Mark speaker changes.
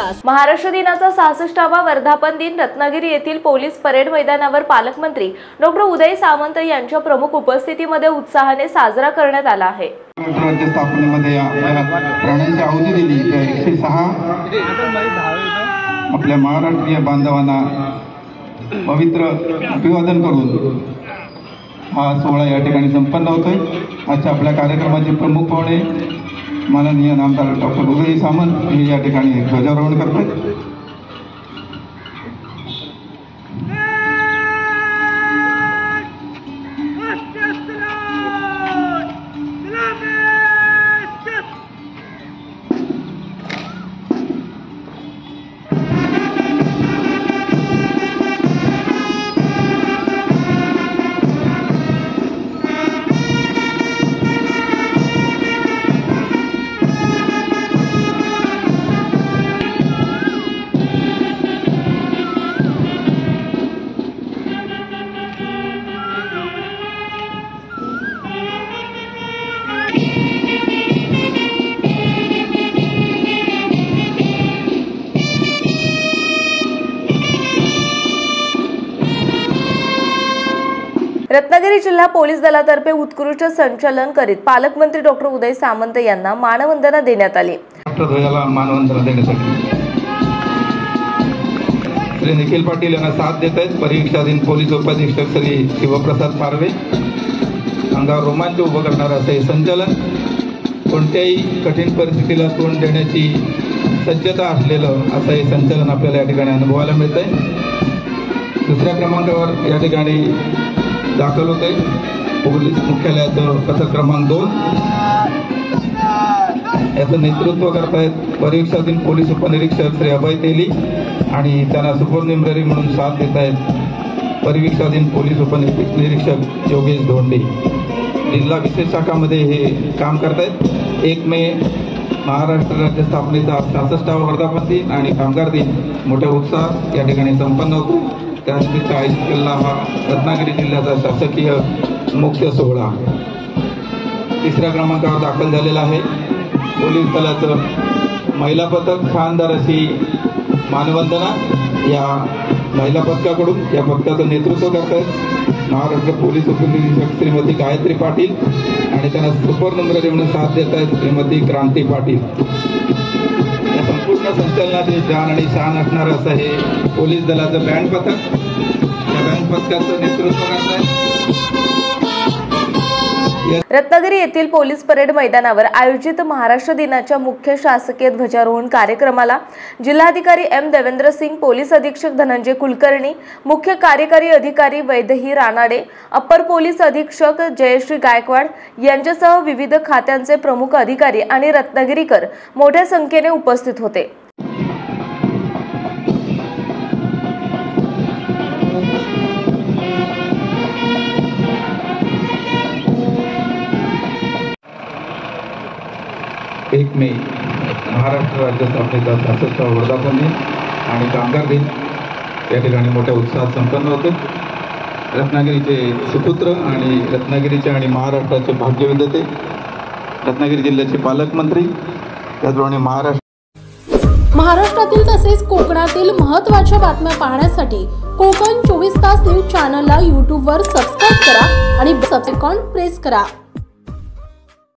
Speaker 1: विकास।
Speaker 2: महाराष्ट्र दिनाचा 66वा वर्धापन दिन रत्नागिरी येथील पोलीस परेड मैदानावर पालकमंत्री डॉ. उदय सामंत यांच्या प्रमुख उपस्थितीमध्ये उत्साहाने साजरा करण्यात आला आहे।
Speaker 3: राज्य स्थापनेमध्ये प्राणांची आहुती दिली त्या 106 आपल्या महाराष्ट्रीय बांधवांना पवित्र अभिवादन करून हा सोहळा या ठिकाणी संपन्न होतोय। आजच्या आपल्या कार्यक्रमाचे प्रमुख पाहुणे माननीय नामदार डॉ. उदय सामंत हे या ठिकाणी ध्वजारोहण करतात।
Speaker 2: रत्नागिरी जिल्हा पोलीस दलातर्फे उत्कृष्ट संचालन करीत पालकमंत्री डॉ. उदय सामंत यांना मानवंदना देण्यात आली।
Speaker 3: राष्ट्रध्वजाला मानवंदना देण्यासाठी श्री निखिल पाटील यांना साथ देत आहेत। परीक्षाधीन पोलीस उपाधीक्षक श्री शिवप्रसाद पारवे अंगावर रोमांच उभं करणार असं हे संचालन कोणत्याही कठीण परिस्थितीला तोंड देण्याची सज्जता असलेलं असं हे संचालन आपल्याला या ठिकाणी अनुभवायला मिळत आहे। दुसऱ्या क्रमांकावर या ठिकाणी दाखल होते पोलीस मुख्यालयाचं पथक क्रमांक 2 याचं नेतृत्व करतायत परीक्षाधीन पोलीस उपनिरीक्षक श्री अभय तेली आणि त्यांना सुपरनिम्ररी म्हणून साथ देत आहेत परीक्षाधीन पोलीस उपनिरीक्षक योगेश धोंडे। जिल्हा विशेष शाखामध्ये हे काम करतायत। 1 मे महाराष्ट्र राज्य स्थापनेचा 66वा वर्धापन दिन आणि कामगार दिन मोठ्या उत्साहात या ठिकाणी संपन्न होतो। त्यानिमित्त आयोजित केलेला हा रत्नागिरी जिल्ह्याचा शासकीय मुख्य सोहळा 3ऱ्या क्रमांकावर दाखल झालेला आहे। पोलीस दलाचं महिला पथक शानदार अशी मानवंदना या महिला पथकाकडून या पथकाचं नेतृत्व करतात महाराष्ट्र पोलीस उपनिरीक्षक श्रीमती गायत्री पाटील आणि त्यांना सुपरनम्ररी म्हणून साथ देत आहेत श्रीमती क्रांती पाटील। या संपूर्ण संचलनाचे जान आणि शान असणार असं हे पोलीस दलाचं बँड पथक या बँड पथकाचं नेतृत्व करत आहे।
Speaker 2: रत्नागिरी येथील पोलीस परेड मैदानावर आयोजित महाराष्ट्र दिनाच्या मुख्य शासकीय ध्वजारोहण कार्यक्रमाला जिल्हाधिकारी एम देवेंद्र सिंग, पोलीस अधीक्षक धनंजय कुलकर्णी, मुख्य कार्यकारी अधिकारी वैदेही रानाडे, अप्पर पोलीस अधीक्षक जयश्री गायकवाड यांच्यासह विविध खात्यांचे प्रमुख अधिकारी आणि रत्नागिरीकर मोठ्या संख्येने उपस्थित होते।
Speaker 3: एक मे महाराष्ट्र राज्य स्थापनेचा 66वा वर्धापन दिन आणि कामगार दिन या ठिकाणी मोठ्या उत्साहात संपन्न होते। रत्नागिरीचे सुपुत्र आणि रत्नागिरीचे आणि महाराष्ट्राचे भाग्यविधाते रत्नागिरी जिल्ह्याचे पालकमंत्री त्याचप्रमाणे
Speaker 1: महाराष्ट्रातील तसेच कोकणातील महत्त्वाच्या बातम्या पाहण्यासाठी कोकण 24 तास न्यूज चॅनलला YouTube वर सबस्क्राइब करा आणि बेल आयकॉन प्रेस करा।